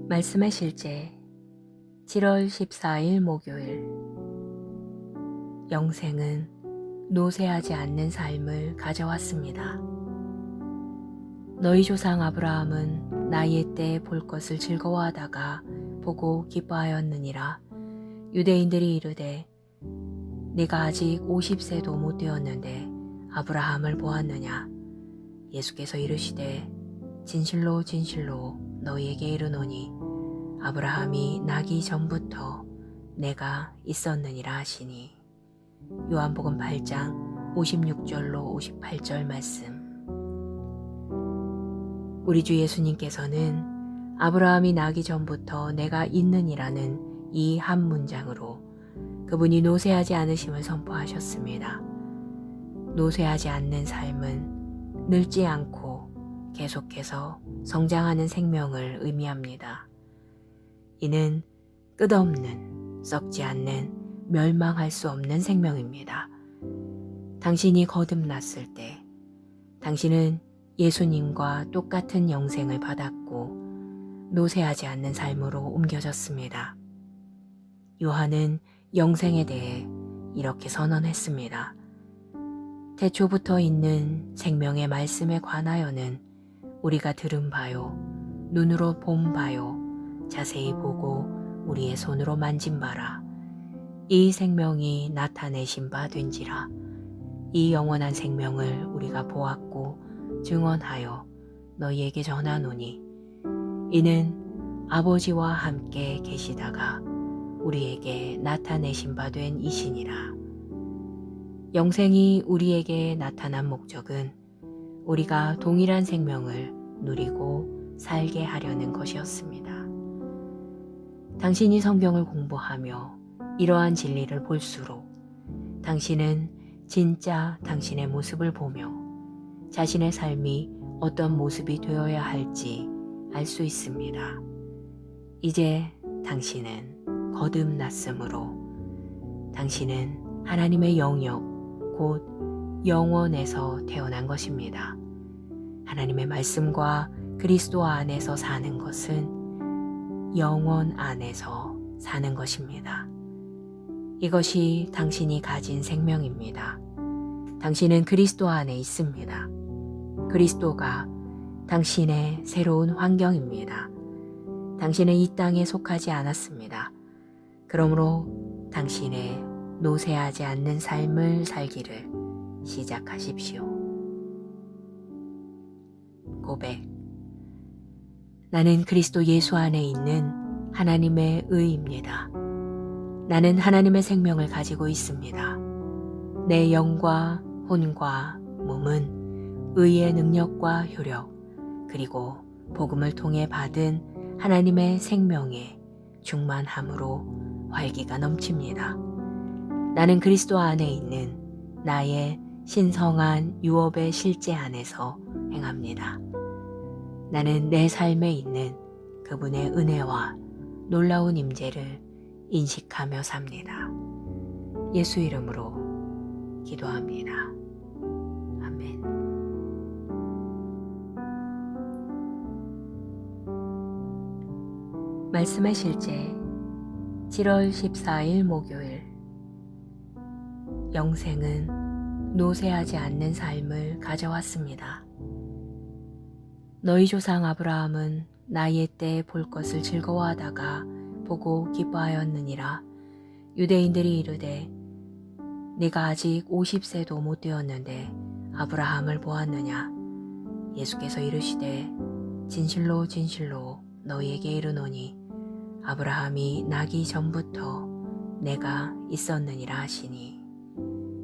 말씀의 실제 7월 14일 목요일. 영생은 노쇠하지 않는 삶을 가져왔습니다. 너희 조상 아브라함은 나이의 때에 볼 것을 즐거워하다가 보고 기뻐하였느니라. 유대인들이 이르되 네가 아직 50세도 못 되었는데 아브라함을 보았느냐. 예수께서 이르시되 진실로 진실로 너희에게 이르노니 아브라함이 나기 전부터 내가 있었느니라 하시니. 요한복음 8장 56절로 58절 말씀. 우리 주 예수님께서는 아브라함이 나기 전부터 내가 있느니라는 이 한 문장으로 그분이 노쇠하지 않으심을 선포하셨습니다. 노쇠하지 않는 삶은 늙지 않고 계속해서 성장하는 생명을 의미합니다. 이는 끝없는, 썩지 않는, 멸망할 수 없는 생명입니다. 당신이 거듭났을 때 당신은 예수님과 똑같은 영생을 받았고 노쇠하지 않는 삶으로 옮겨졌습니다. 요한은 영생에 대해 이렇게 선언했습니다. 태초부터 있는 생명의 말씀에 관하여는 우리가 들은 바요, 눈으로 본 바요, 자세히 보고 우리의 손으로 만진 바라. 이 생명이 나타내신 바 된지라. 이 영원한 생명을 우리가 보았고 증언하여 너희에게 전하노니 이는 아버지와 함께 계시다가 우리에게 나타내신 바 된 이시니라. 영생이 우리에게 나타난 목적은 우리가 동일한 생명을 누리고 살게 하려는 것이었습니다. 당신이 성경을 공부하며 이러한 진리를 볼수록 당신은 진짜 당신의 모습을 보며 자신의 삶이 어떤 모습이 되어야 할지 알 수 있습니다. 이제 당신은 거듭났으므로 당신은 하나님의 영역, 곧 영원에서 태어난 것입니다. 하나님의 말씀과 그리스도 안에서 사는 것은 영원 안에서 사는 것입니다. 이것이 당신이 가진 생명입니다. 당신은 그리스도 안에 있습니다. 그리스도가 당신의 새로운 환경입니다. 당신은 이 땅에 속하지 않았습니다. 그러므로 당신의 노쇠하지 않는 삶을 살기를 시작하십시오. 고백. 나는 그리스도 예수 안에 있는 하나님의 의입니다. 나는 하나님의 생명을 가지고 있습니다. 내 영과 혼과 몸은 의의 능력과 효력, 그리고 복음을 통해 받은 하나님의 생명의 충만함으로 활기가 넘칩니다. 나는 그리스도 안에 있는 나의 신성한 유업의 실제 안에서 행합니다. 나는 내 삶에 있는 그분의 은혜와 놀라운 임재를 인식하며 삽니다. 예수 이름으로 기도합니다. 아멘. 말씀의 실제 7월 14일 목요일. 영생은 노쇠하지 않는 삶을 가져왔습니다. 너희 조상 아브라함은 나이의 때에 볼 것을 즐거워하다가 보고 기뻐하였느니라. 유대인들이 이르되 네가 아직 50세도 못 되었는데 아브라함을 보았느냐. 예수께서 이르시되 진실로 진실로 너희에게 이르노니 아브라함이 나기 전부터 내가 있었느니라 하시니.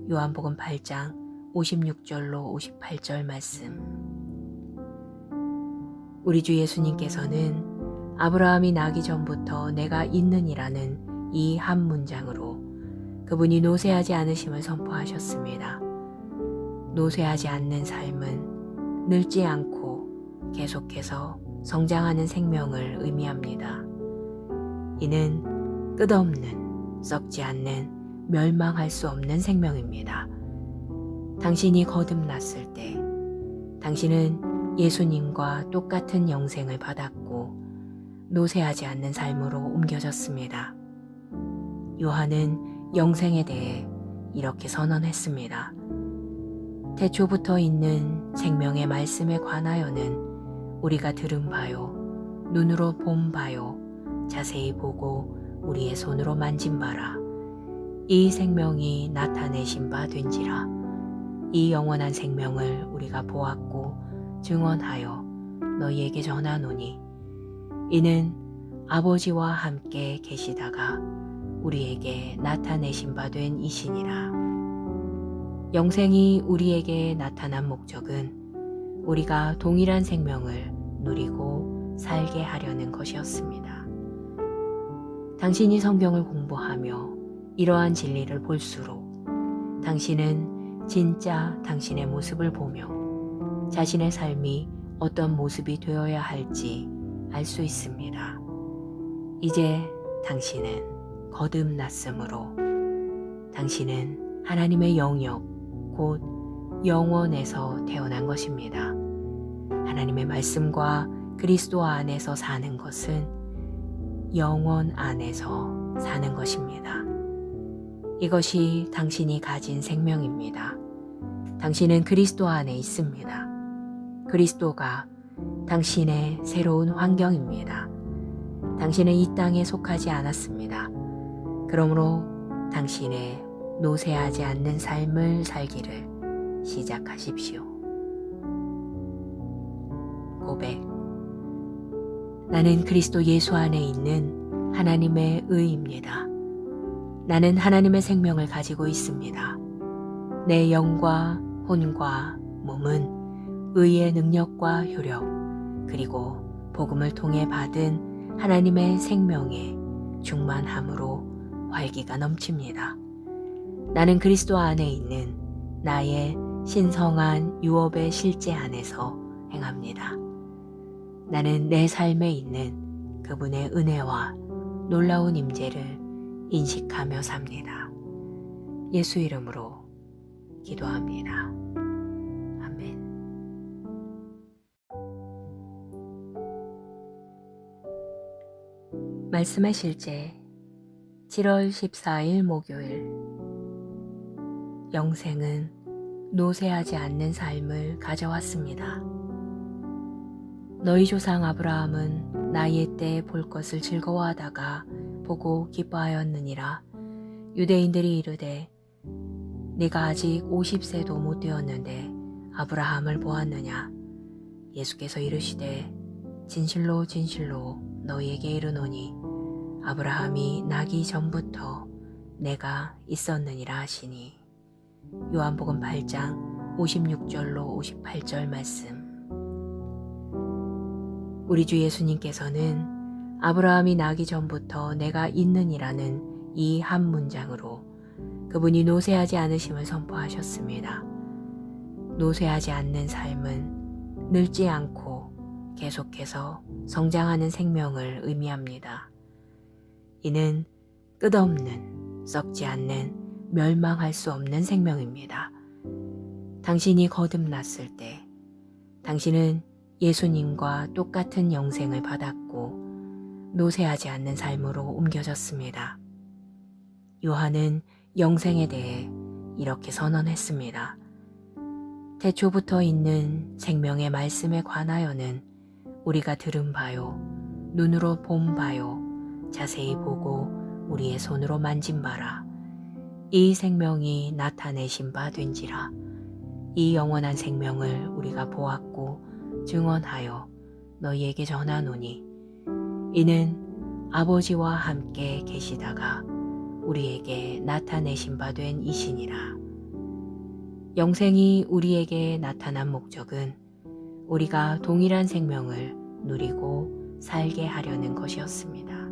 요한복음 8장 56절로 58절 말씀. 우리 주 예수님께서는 아브라함이 나기 전부터 내가 있느니라는 이 한 문장으로 그분이 노쇠하지 않으심을 선포하셨습니다. 노쇠하지 않는 삶은 늙지 않고 계속해서 성장하는 생명을 의미합니다. 이는 끝없는, 썩지 않는, 멸망할 수 없는 생명입니다. 당신이 거듭났을 때 당신은 예수님과 똑같은 영생을 받았고 노쇠하지 않는 삶으로 옮겨졌습니다. 요한은 영생에 대해 이렇게 선언했습니다. 태초부터 있는 생명의 말씀에 관하여는 우리가 들은 바요, 눈으로 본 바요, 자세히 보고 우리의 손으로 만진 바라. 이 생명이 나타내신 바 된지라. 이 영원한 생명을 우리가 보았고 증언하여 너희에게 전하노니 이는 아버지와 함께 계시다가 우리에게 나타내신 바 된 이시니라. 영생이 우리에게 나타난 목적은 우리가 동일한 생명을 누리고 살게 하려는 것이었습니다. 당신이 성경을 공부하며 이러한 진리를 볼수록 당신은 진짜 당신의 모습을 보며 자신의 삶이 어떤 모습이 되어야 할지 알 수 있습니다. 이제 당신은 거듭났으므로 당신은 하나님의 영역, 곧 영원에서 태어난 것입니다. 하나님의 말씀과 그리스도 안에서 사는 것은 영원 안에서 사는 것입니다. 이것이 당신이 가진 생명입니다. 당신은 그리스도 안에 있습니다. 그리스도가 당신의 새로운 환경입니다. 당신은 이 땅에 속하지 않았습니다. 그러므로 당신의 노쇠하지 않는 삶을 살기를 시작하십시오. 고백. 나는 그리스도 예수 안에 있는 하나님의 의입니다. 나는 하나님의 생명을 가지고 있습니다. 내 영과 혼과 몸은 의의 능력과 효력, 그리고 복음을 통해 받은 하나님의 생명에 충만함으로 활기가 넘칩니다. 나는 그리스도 안에 있는 나의 신성한 유업의 실제 안에서 행합니다. 나는 내 삶에 있는 그분의 은혜와 놀라운 임재를 인식하며 삽니다. 예수 이름으로 기도합니다. 아멘. 말씀의 실제 7월 14일 목요일. 영생은 노쇠하지 않는 삶을 가져왔습니다. 너희 조상 아브라함은 나이의 때에 볼 것을 즐거워하다가 보고 기뻐하였느니라. 유대인들이 이르되 네가 아직 50세도 못 되었는데 아브라함을 보았느냐. 예수께서 이르시되 진실로 진실로 너희에게 이르노니 아브라함이 나기 전부터 내가 있었느니라 하시니. 요한복음 8장 56절로 58절 말씀. 우리 주 예수님께서는 아브라함이 나기 전부터 내가 있느니라는 이 한 문장으로 그분이 노쇠하지 않으심을 선포하셨습니다. 노쇠하지 않는 삶은 늙지 않고 계속해서 성장하는 생명을 의미합니다. 이는 끝없는, 썩지 않는, 멸망할 수 없는 생명입니다. 당신이 거듭났을 때 당신은 예수님과 똑같은 영생을 받았고 노쇠하지 않는 삶으로 옮겨졌습니다. 요한은 영생에 대해 이렇게 선언했습니다. 태초부터 있는 생명의 말씀에 관하여는 우리가 들은 바요, 눈으로 본 바요, 자세히 보고 우리의 손으로 만진 바라. 이 생명이 나타내신 바 된지라. 이 영원한 생명을 우리가 보았고 증언하여 너희에게 전하노니 이는 아버지와 함께 계시다가 우리에게 나타내신 바 된 이시니라. 영생이 우리에게 나타난 목적은 우리가 동일한 생명을 누리고 살게 하려는 것이었습니다.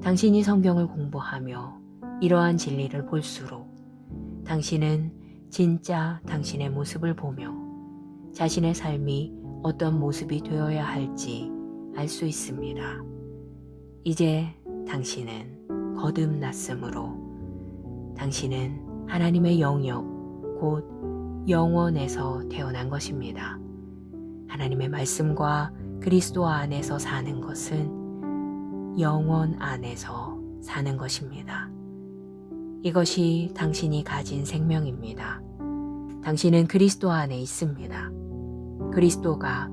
당신이 성경을 공부하며 이러한 진리를 볼수록 당신은 진짜 당신의 모습을 보며 자신의 삶이 어떤 모습이 되어야 할지 알 수 있습니다. 이제 당신은 거듭났으므로 당신은 하나님의 영역, 곧 영원에서 태어난 것입니다. 하나님의 말씀과 그리스도 안에서 사는 것은 영원 안에서 사는 것입니다. 이것이 당신이 가진 생명입니다. 당신은 그리스도 안에 있습니다. 그리스도가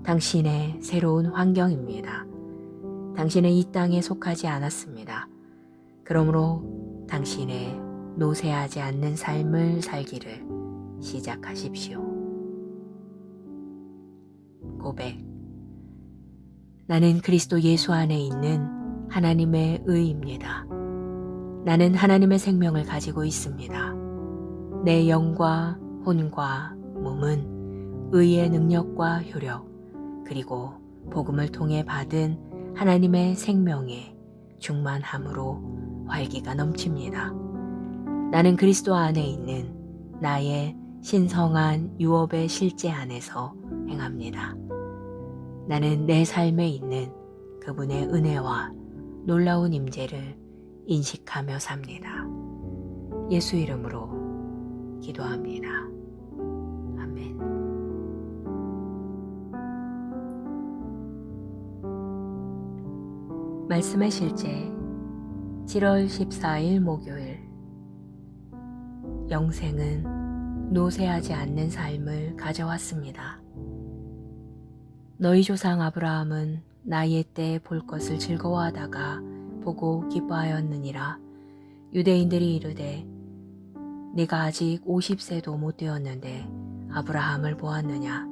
당신의 새로운 환경입니다. 당신은 이 땅에 속하지 않았습니다. 그러므로 당신의 노쇠하지 않는 삶을 살기를 시작하십시오. 고백. 나는 그리스도 예수 안에 있는 하나님의 의입니다. 나는 하나님의 생명을 가지고 있습니다. 내 영과 혼과 몸은 의의 능력과 효력, 그리고 복음을 통해 받은 하나님의 생명의 충만함으로 활기가 넘칩니다. 나는 그리스도 안에 있는 나의 신성한 유업의 실제 안에서 행합니다. 나는 내 삶에 있는 그분의 은혜와 놀라운 임재를 인식하며 삽니다. 예수 이름으로 기도합니다. 아멘. 말씀의 실제 7월 14일 목요일. 영생은 노쇠하지 않는 삶을 가져왔습니다. 너희 조상 아브라함은 나이의 때 볼 것을 즐거워하다가 보고 기뻐하였느니라. 유대인들이 이르되 네가 아직 50세도 못 되었는데 아브라함을 보았느냐.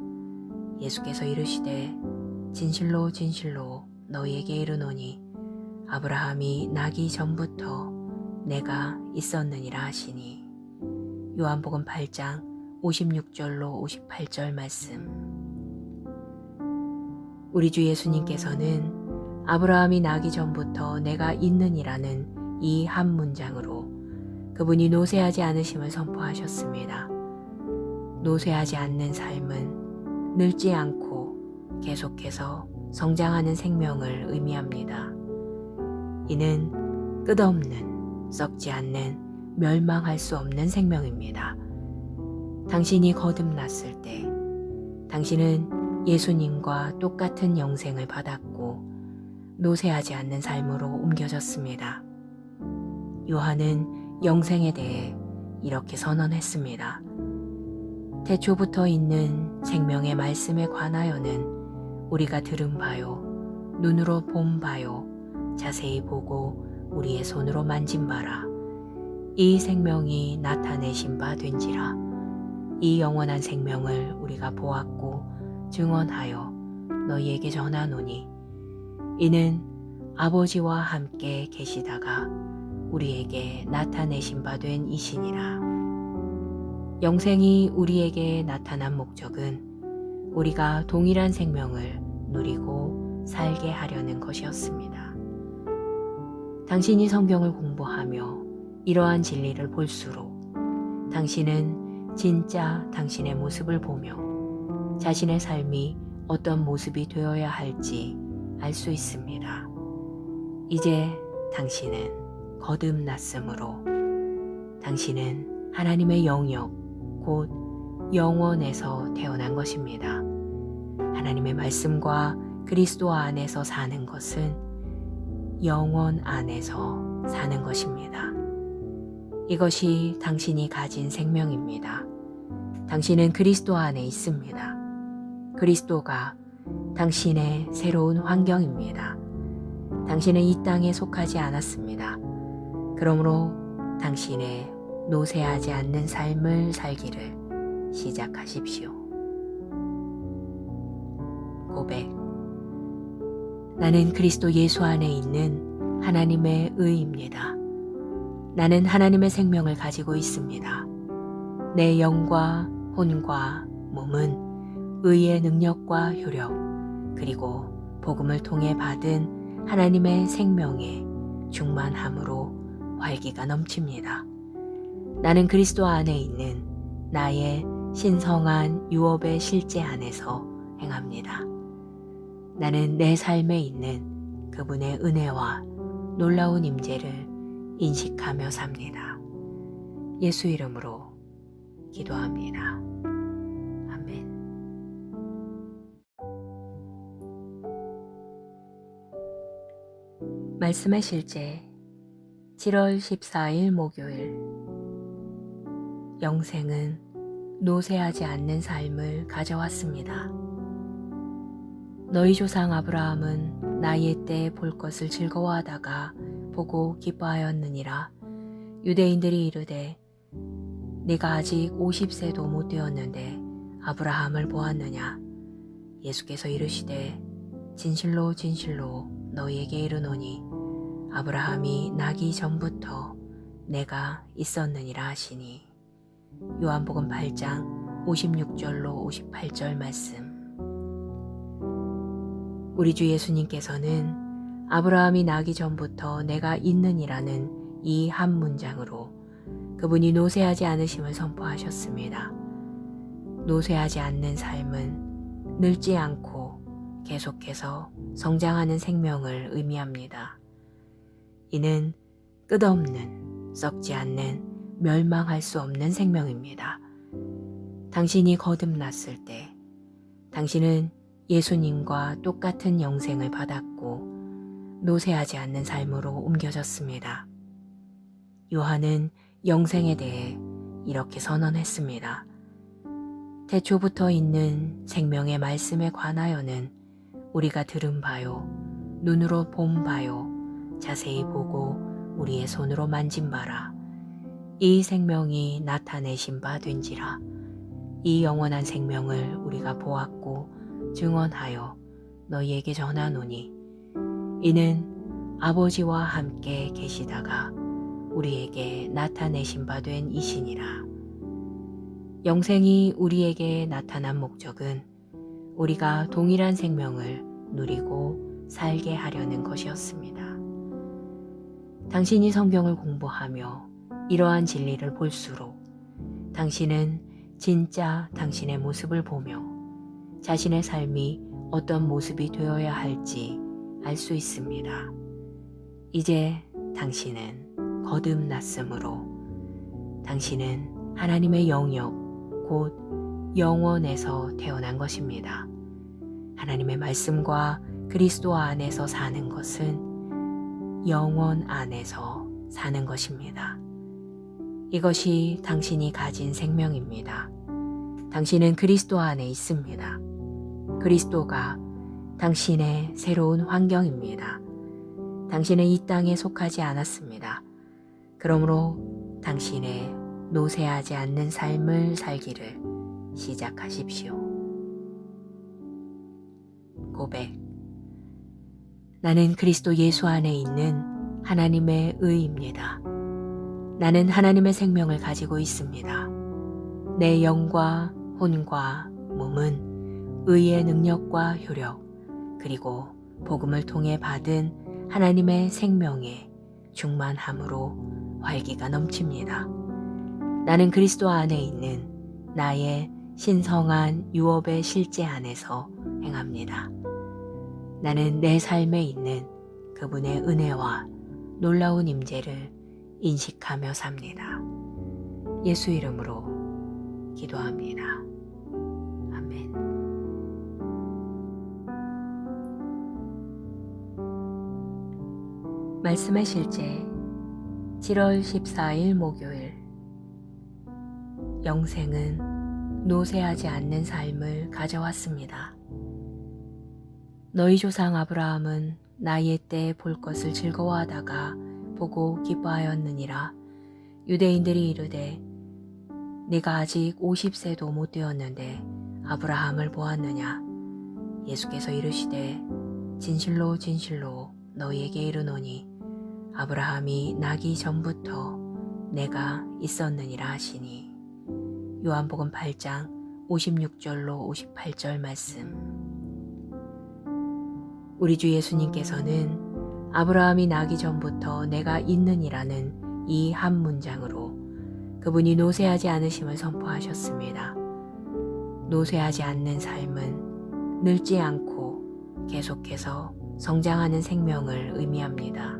예수께서 이르시되 진실로 진실로 너희에게 이르노니 아브라함이 나기 전부터 내가 있었느니라 하시니. 요한복음 8장 56절로 58절 말씀. 우리 주 예수님께서는 아브라함이 나기 전부터 내가 있느니라는 이 한 문장으로 그분이 노쇠하지 않으심을 선포하셨습니다. 노쇠하지 않는 삶은 늙지 않고 계속해서 성장하는 생명을 의미합니다. 이는 끝없는, 썩지 않는, 멸망할 수 없는 생명입니다. 당신이 거듭났을 때 당신은 예수님과 똑같은 영생을 받았고 노쇠하지 않는 삶으로 옮겨졌습니다. 요한은 영생에 대해 이렇게 선언했습니다. 태초부터 있는 생명의 말씀에 관하여는 우리가 들은 바요, 눈으로 본 바요, 자세히 보고 우리의 손으로 만진 바라. 이 생명이 나타내신 바 된지라. 이 영원한 생명을 우리가 보았고 증언하여 너희에게 전하노니 이는 아버지와 함께 계시다가 우리에게 나타내신 바 된 이시니라. 영생이 우리에게 나타난 목적은 우리가 동일한 생명을 누리고 살게 하려는 것이었습니다. 당신이 성경을 공부하며 이러한 진리를 볼수록 당신은 진짜 당신의 모습을 보며 자신의 삶이 어떤 모습이 되어야 할지 알 수 있습니다. 이제 당신은 거듭났으므로 당신은 하나님의 영역, 곧 영원에서 태어난 것입니다. 하나님의 말씀과 그리스도 안에서 사는 것은 영원 안에서 사는 것입니다. 이것이 당신이 가진 생명입니다. 당신은 그리스도 안에 있습니다. 그리스도가 당신의 새로운 환경입니다. 당신은 이 땅에 속하지 않았습니다. 그러므로 당신의 노쇠하지 않는 삶을 살기를 시작하십시오. 고백. 나는 그리스도 예수 안에 있는 하나님의 의입니다. 나는 하나님의 생명을 가지고 있습니다. 내 영과 혼과 몸은 의의 능력과 효력, 그리고 복음을 통해 받은 하나님의 생명의 충만함으로 활기가 넘칩니다. 나는 그리스도 안에 있는 나의 신성한 유업의 실제 안에서 행합니다. 나는 내 삶에 있는 그분의 은혜와 놀라운 임재를 인식하며 삽니다. 예수 이름으로 기도합니다. 아멘. 말씀의 실제 7월 14일 목요일. 영생은 노쇠하지 않는 삶을 가져왔습니다. 너희 조상 아브라함은 나이의 때에 볼 것을 즐거워하다가 보고 기뻐하였느니라. 유대인들이 이르되 네가 아직 50세도 못 되었는데 아브라함을 보았느냐. 예수께서 이르시되 진실로 진실로 너희에게 이르노니 아브라함이 나기 전부터 내가 있었느니라 하시니. 요한복음 8장 56절로 58절 말씀. 우리 주 예수님께서는 아브라함이 나기 전부터 내가 있느니라는 이 한 문장으로 그분이 노쇠하지 않으심을 선포하셨습니다. 노쇠하지 않는 삶은 늙지 않고 계속해서 성장하는 생명을 의미합니다. 이는 끝없는, 썩지 않는, 멸망할 수 없는 생명입니다. 당신이 거듭났을 때 당신은 예수님과 똑같은 영생을 받았고 노쇠하지 않는 삶으로 옮겨졌습니다. 요한은 영생에 대해 이렇게 선언했습니다. 태초부터 있는 생명의 말씀에 관하여는 우리가 들은 바요, 눈으로 본 바요, 자세히 보고 우리의 손으로 만진 바라. 이 생명이 나타내신 바 된지라. 이 영원한 생명을 우리가 보았고 증언하여 너희에게 전하노니 이는 아버지와 함께 계시다가 우리에게 나타내신 바 된 이시니라. 영생이 우리에게 나타난 목적은 우리가 동일한 생명을 누리고 살게 하려는 것이었습니다. 당신이 성경을 공부하며 이러한 진리를 볼수록 당신은 진짜 당신의 모습을 보며 자신의 삶이 어떤 모습이 되어야 할지 알 수 있습니다. 이제 당신은 거듭났으므로 당신은 하나님의 영역, 곧 영원에서 태어난 것입니다. 하나님의 말씀과 그리스도 안에서 사는 것은 영원 안에서 사는 것입니다. 이것이 당신이 가진 생명입니다. 당신은 그리스도 안에 있습니다. 그리스도가 당신의 새로운 환경입니다. 당신은 이 땅에 속하지 않았습니다. 그러므로 당신의 노쇠하지 않는 삶을 살기를 시작하십시오. 고백. 나는 그리스도 예수 안에 있는 하나님의 의입니다. 나는 하나님의 생명을 가지고 있습니다. 내 영과 혼과 몸은 의의 능력과 효력 그리고 복음을 통해 받은 하나님의 생명의 충만함으로 활기가 넘칩니다. 나는 그리스도 안에 있는 나의 신성한 유업의 실제 안에서 행합니다. 나는 내 삶에 있는 그분의 은혜와 놀라운 임재를 인식하며 삽니다. 예수 이름으로 기도합니다. 아멘. 말씀의 실제 7월 14일 목요일. 영생은 노쇠하지 않는 삶을 가져왔습니다. 너희 조상 아브라함은 나이의 때에 볼 것을 즐거워하다가 보고 기뻐하였느니라. 유대인들이 이르되 네가 아직 50세도 못 되었는데 아브라함을 보았느냐. 예수께서 이르시되 진실로 진실로 너희에게 이르노니 아브라함이 나기 전부터 내가 있었느니라 하시니. 요한복음 8장 56절로 58절 말씀. 우리 주 예수님께서는 아브라함이 나기 전부터 내가 있느니라는 이 한 문장으로 그분이 노쇠하지 않으심을 선포하셨습니다. 노쇠하지 않는 삶은 늙지 않고 계속해서 성장하는 생명을 의미합니다.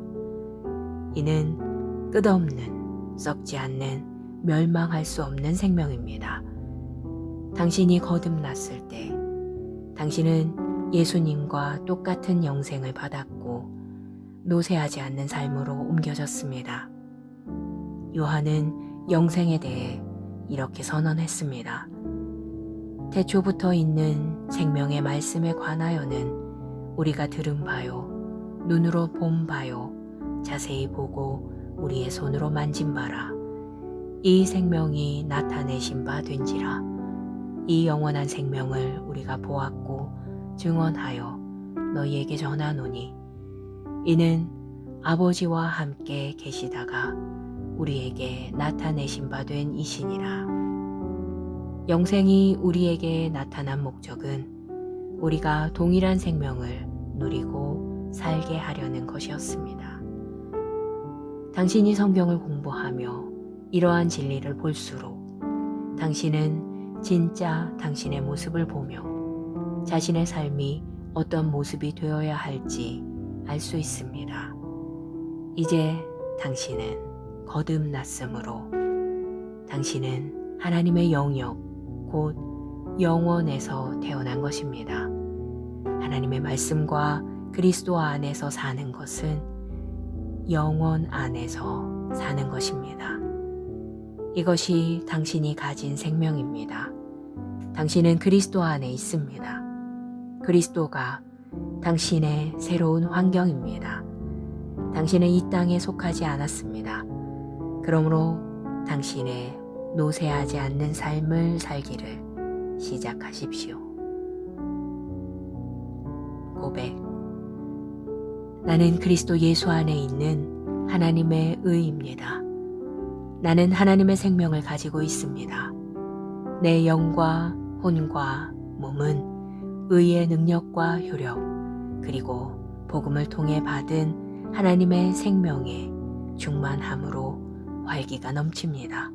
이는 끝없는, 썩지 않는, 멸망할 수 없는 생명입니다. 당신이 거듭났을 때 당신은 예수님과 똑같은 영생을 받았고 노쇠하지 않는 삶으로 옮겨졌습니다. 요한은 영생에 대해 이렇게 선언했습니다. 태초부터 있는 생명의 말씀에 관하여는 우리가 들은 바요, 눈으로 본 바요, 자세히 보고 우리의 손으로 만진 바라. 이 생명이 나타내신 바 된지라. 이 영원한 생명을 우리가 보았고 증언하여 너희에게 전하노니 이는 아버지와 함께 계시다가 우리에게 나타내신 바 된 이시니라. 영생이 우리에게 나타난 목적은 우리가 동일한 생명을 누리고 살게 하려는 것이었습니다. 당신이 성경을 공부하며 이러한 진리를 볼수록 당신은 진짜 당신의 모습을 보며 자신의 삶이 어떤 모습이 되어야 할지 알 수 있습니다. 이제 당신은 거듭났으므로 당신은 하나님의 영역, 곧 영원에서 태어난 것입니다. 하나님의 말씀과 그리스도 안에서 사는 것은 영원 안에서 사는 것입니다. 이것이 당신이 가진 생명입니다. 당신은 그리스도 안에 있습니다. 그리스도가 당신의 새로운 환경입니다. 당신은 이 땅에 속하지 않았습니다. 그러므로 당신의 노쇠하지 않는 삶을 살기를 시작하십시오. 고백. 나는 그리스도 예수 안에 있는 하나님의 의입니다. 나는 하나님의 생명을 가지고 있습니다. 내 영과 혼과 몸은 의의 능력과 효력, 그리고 복음을 통해 받은 하나님의 생명에 충만함으로 활기가 넘칩니다.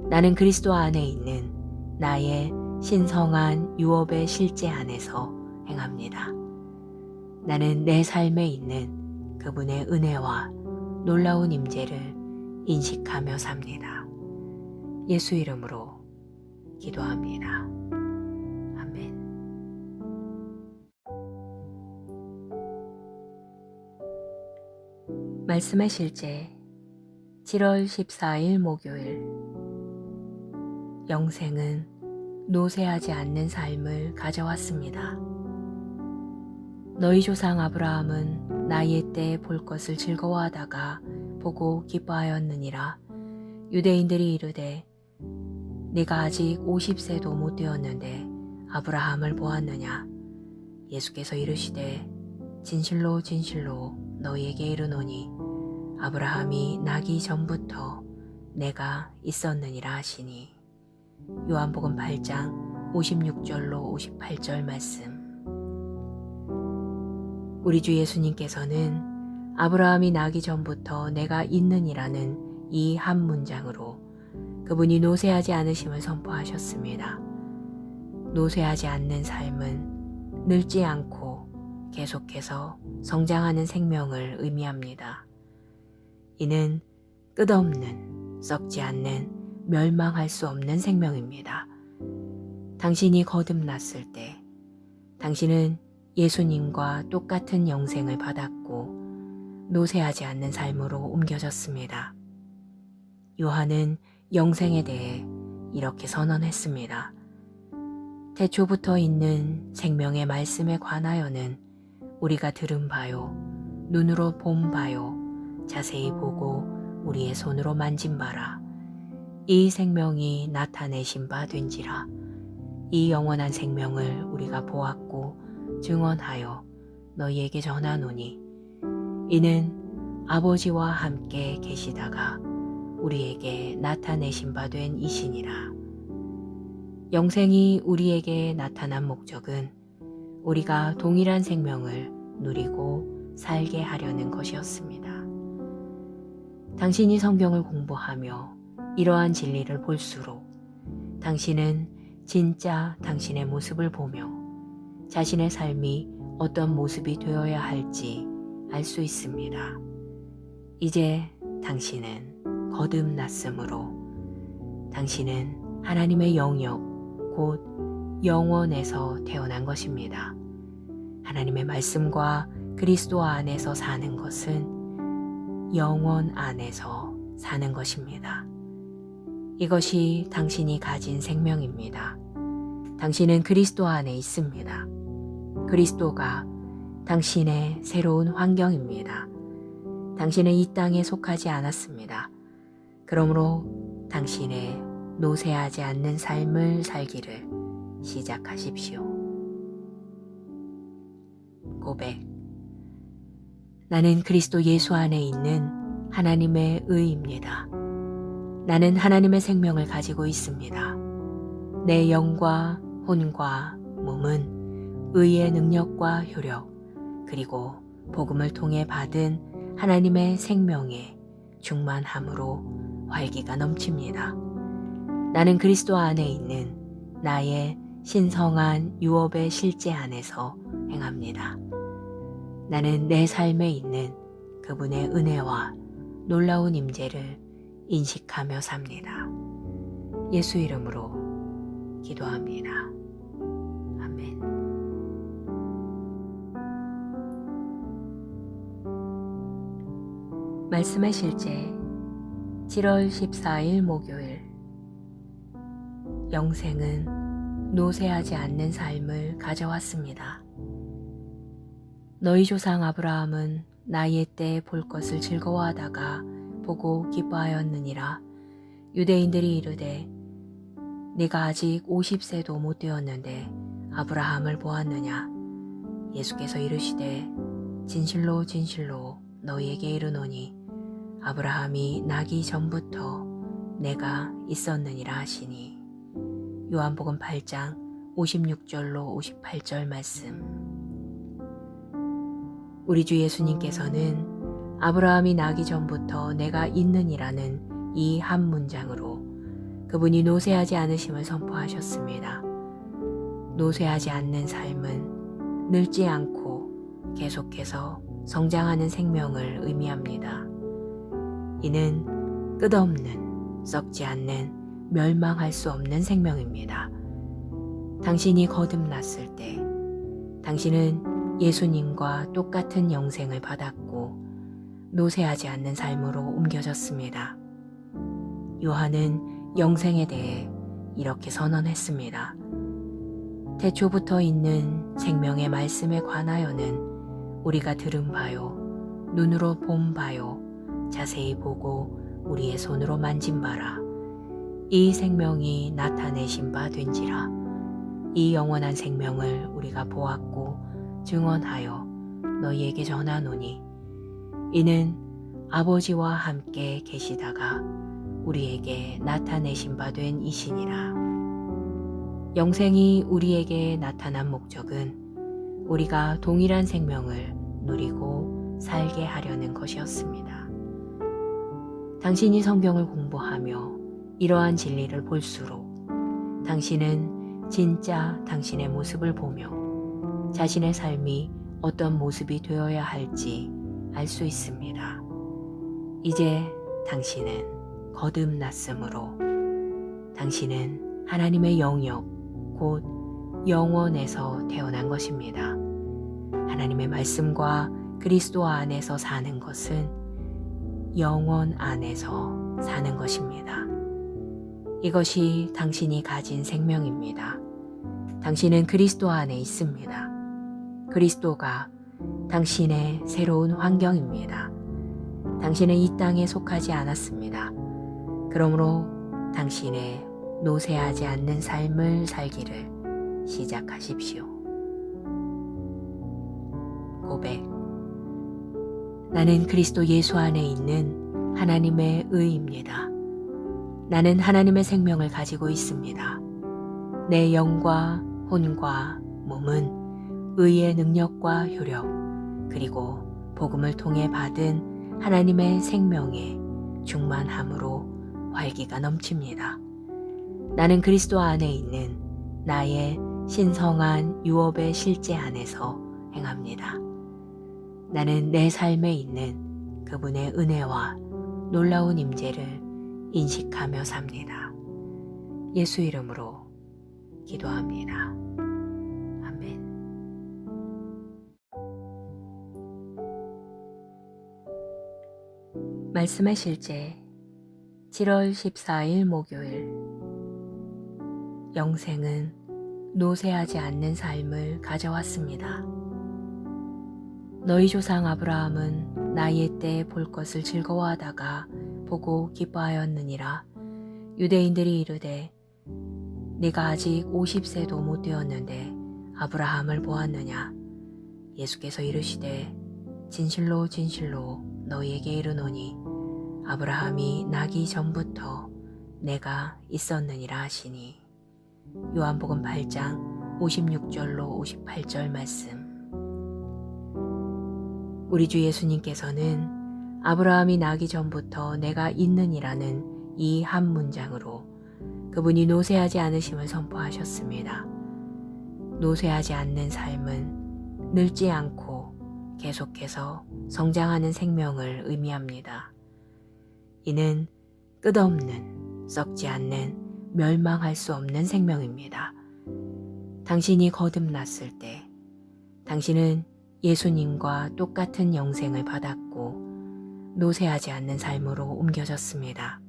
나는 그리스도 안에 있는 나의 신성한 유업의 실제 안에서 행합니다. 나는 내 삶에 있는 그분의 은혜와 놀라운 임재를 인식하며 삽니다. 예수 이름으로 기도합니다. 아멘. 말씀의 실제 7월 14일 목요일. 영생은 노쇠하지 않는 삶을 가져왔습니다. 너희 조상 아브라함은 나이의 때에 볼 것을 즐거워하다가 보고 기뻐하였느니라. 유대인들이 이르되 네가 아직 50세도 못 되었는데 아브라함을 보았느냐. 예수께서 이르시되 진실로 진실로 너희에게 이르노니 아브라함이 나기 전부터 내가 있었느니라 하시니. 요한복음 8장 56절로 58절 말씀. 우리 주 예수님께서는 아브라함이 나기 전부터 내가 있느니라는 이 한 문장으로 그분이 노쇠하지 않으심을 선포하셨습니다. 노쇠하지 않는 삶은 늙지 않고 계속해서 성장하는 생명을 의미합니다. 이는 끝없는, 썩지 않는, 멸망할 수 없는 생명입니다. 당신이 거듭났을 때 당신은 예수님과 똑같은 영생을 받았고 노쇠하지 않는 삶으로 옮겨졌습니다. 요한은 영생에 대해 이렇게 선언했습니다. 태초부터 있는 생명의 말씀에 관하여는 우리가 들은 바요, 눈으로 본 바요, 자세히 보고 우리의 손으로 만진 바라. 이 생명이 나타내신 바 된지라. 이 영원한 생명을 우리가 보았고 증언하여 너희에게 전하노니 이는 아버지와 함께 계시다가 우리에게 나타내신 바 된 이시니라. 영생이 우리에게 나타난 목적은 우리가 동일한 생명을 누리고 살게 하려는 것이었습니다. 당신이 성경을 공부하며 이러한 진리를 볼수록 당신은 진짜 당신의 모습을 보며 자신의 삶이 어떤 모습이 되어야 할지 알 수 있습니다. 이제 당신은 거듭났으므로 당신은 하나님의 영역, 곧 영원에서 태어난 것입니다. 하나님의 말씀과 그리스도 안에서 사는 것은 영원 안에서 사는 것입니다. 이것이 당신이 가진 생명입니다. 당신은 그리스도 안에 있습니다. 그리스도가 당신의 새로운 환경입니다. 당신은 이 땅에 속하지 않았습니다. 그러므로 당신의 노쇠하지 않는 삶을 살기를 시작하십시오. 고백. 나는 그리스도 예수 안에 있는 하나님의 의입니다. 나는 하나님의 생명을 가지고 있습니다. 내 영과 혼과 몸은 의의 능력과 효력, 그리고 복음을 통해 받은 하나님의 생명의 충만함으로 활기가 넘칩니다. 나는 그리스도 안에 있는 나의 신성한 유업의 실제 안에서 행합니다. 나는 내 삶에 있는 그분의 은혜와 놀라운 임재를 인식하며 삽니다. 예수 이름으로 기도합니다. 아멘. 말씀의 실제 7월 14일 목요일. 영생은 노쇠하지 않는 삶을 가져왔습니다. 너희 조상 아브라함은 나이의 때 볼 것을 즐거워하다가 보고 기뻐하였느니라. 유대인들이 이르되 네가 아직 50세도 못 되었는데 아브라함을 보았느냐. 예수께서 이르시되 진실로 진실로 너희에게 이르노니 아브라함이 나기 전부터 내가 있었느니라 하시니. 요한복음 8장 56절로 58절 말씀. 우리 주 예수님께서는 아브라함이 나기 전부터 내가 있느니라는 이 한 문장으로 그분이 노쇠하지 않으심을 선포하셨습니다. 노쇠하지 않는 삶은 늙지 않고 계속해서 성장하는 생명을 의미합니다. 이는 끝없는, 썩지 않는, 멸망할 수 없는 생명입니다. 당신이 거듭났을 때 당신은 예수님과 똑같은 영생을 받았고 노쇠하지 않는 삶으로 옮겨졌습니다. 요한은 영생에 대해 이렇게 선언했습니다. 태초부터 있는 생명의 말씀에 관하여는 우리가 들은 바요, 눈으로 본 바요, 자세히 보고 우리의 손으로 만진 바라. 이 생명이 나타내신 바 된지라. 이 영원한 생명을 우리가 보았고 증언하여 너희에게 전하노니 이는 아버지와 함께 계시다가 우리에게 나타내신 바 된 이시니라. 영생이 우리에게 나타난 목적은 우리가 동일한 생명을 누리고 살게 하려는 것이었습니다. 당신이 성경을 공부하며 이러한 진리를 볼수록 당신은 진짜 당신의 모습을 보며 자신의 삶이 어떤 모습이 되어야 할지 알 수 있습니다. 이제 당신은 거듭났으므로 당신은 하나님의 영역, 곧 영원에서 태어난 것입니다. 하나님의 말씀과 그리스도 안에서 사는 것은 영원 안에서 사는 것입니다. 이것이 당신이 가진 생명입니다. 당신은 그리스도 안에 있습니다. 그리스도가 당신의 새로운 환경입니다. 당신은 이 땅에 속하지 않았습니다. 그러므로 당신의 노쇠하지 않는 삶을 살기를 시작하십시오. 고백. 나는 그리스도 예수 안에 있는 하나님의 의입니다. 나는 하나님의 생명을 가지고 있습니다. 내 영과 혼과 몸은 의의 능력과 효력, 그리고 복음을 통해 받은 하나님의 생명의 충만함으로 활기가 넘칩니다. 나는 그리스도 안에 있는 나의 신성한 유업의 실제 안에서 행합니다. 나는 내 삶에 있는 그분의 은혜와 놀라운 임재를 인식하며 삽니다. 예수 이름으로 기도합니다. 아멘. 말씀의 실제 7월 14일 목요일. 영생은 노쇠하지 않는 삶을 가져왔습니다. 너희 조상 아브라함은 나이의 때에 볼 것을 즐거워하다가 보고 기뻐하였느니라. 유대인들이 이르되 네가 아직 50세도 못 되었는데 아브라함을 보았느냐. 예수께서 이르시되 진실로 진실로 너희에게 이르노니 아브라함이 나기 전부터 내가 있었느니라 하시니. 요한복음 8장 56절로 58절 말씀. 우리 주 예수님께서는 아브라함이 나기 전부터 내가 있느니라는 이 한 문장으로 그분이 노쇠하지 않으심을 선포하셨습니다. 노쇠하지 않는 삶은 늙지 않고 계속해서 성장하는 생명을 의미합니다. 이는 끝없는, 썩지 않는, 멸망할 수 없는 생명입니다. 당신이 거듭났을 때 당신은 예수님과 똑같은 영생을 받았고 노쇠하지 않는 삶으로 옮겨졌습니다.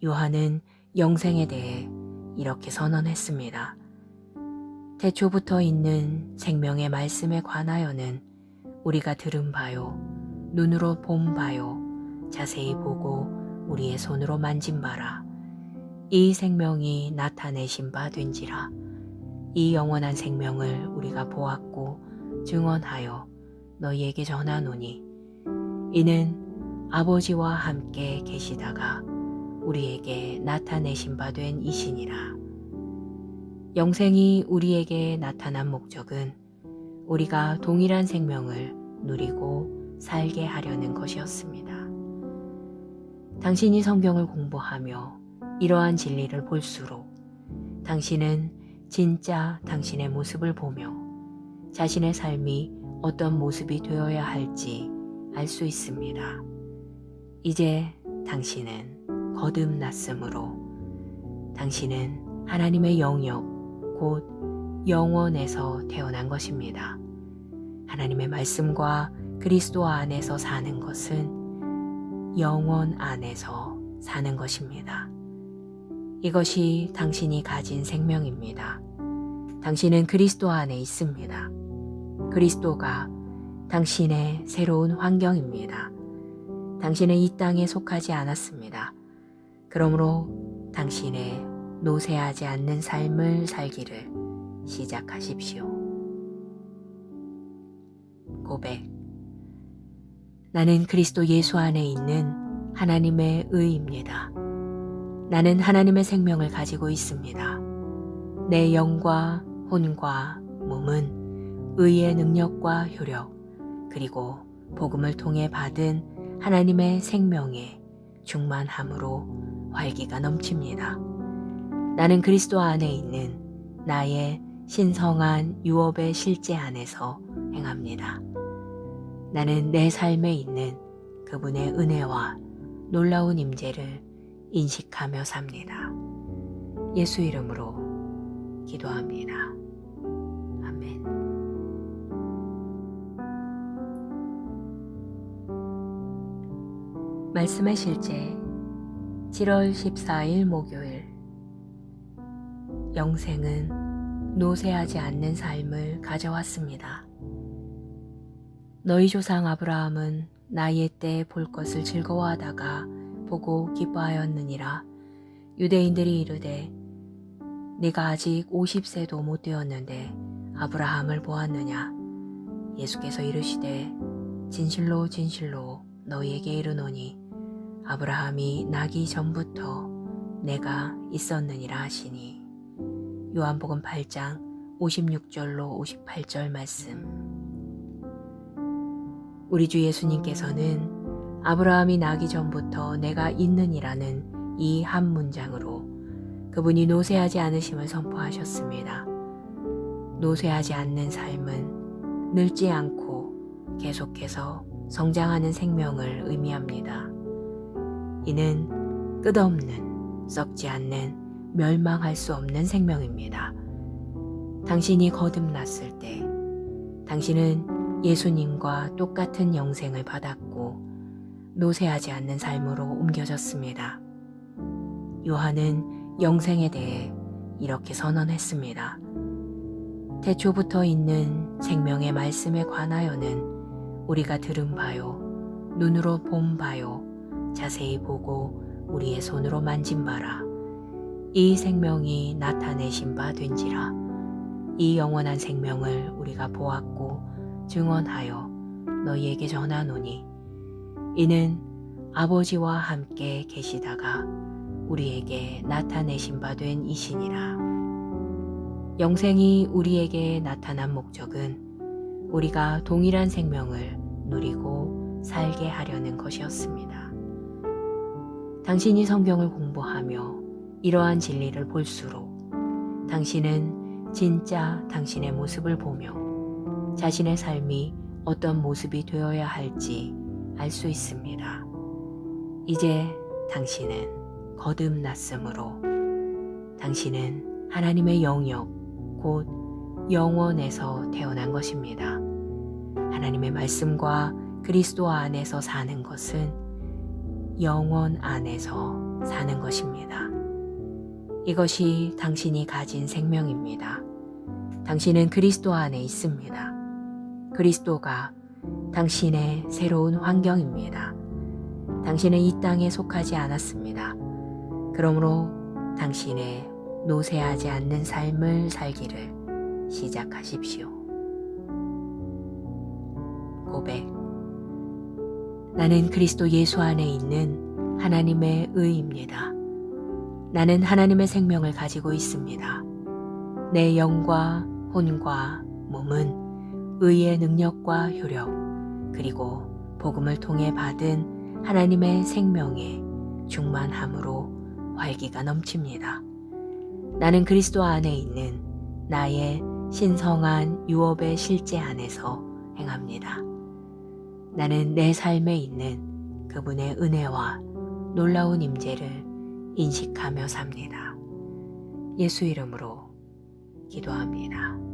요한은 영생에 대해 이렇게 선언했습니다. 태초부터 있는 생명의 말씀에 관하여는 우리가 들은 바요, 눈으로 본 바요, 자세히 보고 우리의 손으로 만진 바라. 이 생명이 나타내신 바 된지라. 이 영원한 생명을 우리가 보았고 증언하여 너희에게 전하노니 이는 아버지와 함께 계시다가 우리에게 나타내신 바 된 이시니라. 영생이 우리에게 나타난 목적은 우리가 동일한 생명을 누리고 살게 하려는 것이었습니다. 당신이 성경을 공부하며 이러한 진리를 볼수록 당신은 진짜 당신의 모습을 보며 자신의 삶이 어떤 모습이 되어야 할지 알 수 있습니다. 이제 당신은 거듭났으므로 당신은 하나님의 영역, 곧 영원에서 태어난 것입니다. 하나님의 말씀과 그리스도 안에서 사는 것은 영원 안에서 사는 것입니다. 이것이 당신이 가진 생명입니다. 당신은 그리스도 안에 있습니다. 그리스도가 당신의 새로운 환경입니다. 당신은 이 땅에 속하지 않았습니다. 그러므로 당신의 노쇠하지 않는 삶을 살기를 시작하십시오. 고백. 나는 그리스도 예수 안에 있는 하나님의 의입니다. 나는 하나님의 생명을 가지고 있습니다. 내 영과 혼과 몸은 의의 능력과 효력 그리고 복음을 통해 받은 하나님의 생명의 충만함으로 활기가 넘칩니다. 나는 그리스도 안에 있는 나의 신성한 유업의 실제 안에서 행합니다. 나는 내 삶에 있는 그분의 은혜와 놀라운 임재를 인식하며 삽니다. 예수 이름으로 기도합니다. 아멘. 말씀의 실제 7월 14일 목요일. 영생은 노쇠하지 않는 삶을 가져왔습니다. 너희 조상 아브라함은 나이의 때에 볼 것을 즐거워하다가 보고 기뻐하였느니라. 유대인들이 이르되 네가 아직 50세도 못 되었는데 아브라함을 보았느냐. 예수께서 이르시되 진실로 진실로 너희에게 이르노니 아브라함이 나기 전부터 내가 있었느니라 하시니. 요한복음 8장 56절로 58절 말씀. 우리 주 예수님께서는 아브라함이 나기 전부터 내가 있느니라는 이 한 문장으로 그분이 노쇠하지 않으심을 선포하셨습니다. 노쇠하지 않는 삶은 늙지 않고 계속해서 성장하는 생명을 의미합니다. 이는 끝없는, 썩지 않는, 멸망할 수 없는 생명입니다. 당신이 거듭났을 때 당신은 예수님과 똑같은 영생을 받았고 노쇠하지 않는 삶으로 옮겨졌습니다. 요한은 영생에 대해 이렇게 선언했습니다. 태초부터 있는 생명의 말씀에 관하여는 우리가 들은 바요, 눈으로 본 바요, 자세히 보고 우리의 손으로 만진 바라. 이 생명이 나타내신 바 된지라. 이 영원한 생명을 우리가 보았고 증언하여 너희에게 전하노니 이는 아버지와 함께 계시다가 우리에게 나타내신 바 된 이시니라. 영생이 우리에게 나타난 목적은 우리가 동일한 생명을 누리고 살게 하려는 것이었습니다. 당신이 성경을 공부하며 이러한 진리를 볼수록 당신은 진짜 당신의 모습을 보며 자신의 삶이 어떤 모습이 되어야 할지 알 수 있습니다. 이제 당신은 거듭났으므로 당신은 하나님의 영역, 곧 영원에서 태어난 것입니다. 하나님의 말씀과 그리스도 안에서 사는 것은 영원 안에서 사는 것입니다. 이것이 당신이 가진 생명입니다. 당신은 그리스도 안에 있습니다. 그리스도가 당신의 새로운 환경입니다. 당신은 이 땅에 속하지 않았습니다. 그러므로 당신의 노쇠하지 않는 삶을 살기를 시작하십시오. 고백. 나는 그리스도 예수 안에 있는 하나님의 의입니다. 나는 하나님의 생명을 가지고 있습니다. 내 영과 혼과 몸은 의의 능력과 효력, 그리고 복음을 통해 받은 하나님의 생명에 충만함으로 활기가 넘칩니다. 나는 그리스도 안에 있는 나의 신성한 유업의 실제 안에서 행합니다. 나는 내 삶에 있는 그분의 은혜와 놀라운 임재를 인식하며 삽니다. 예수 이름으로 기도합니다.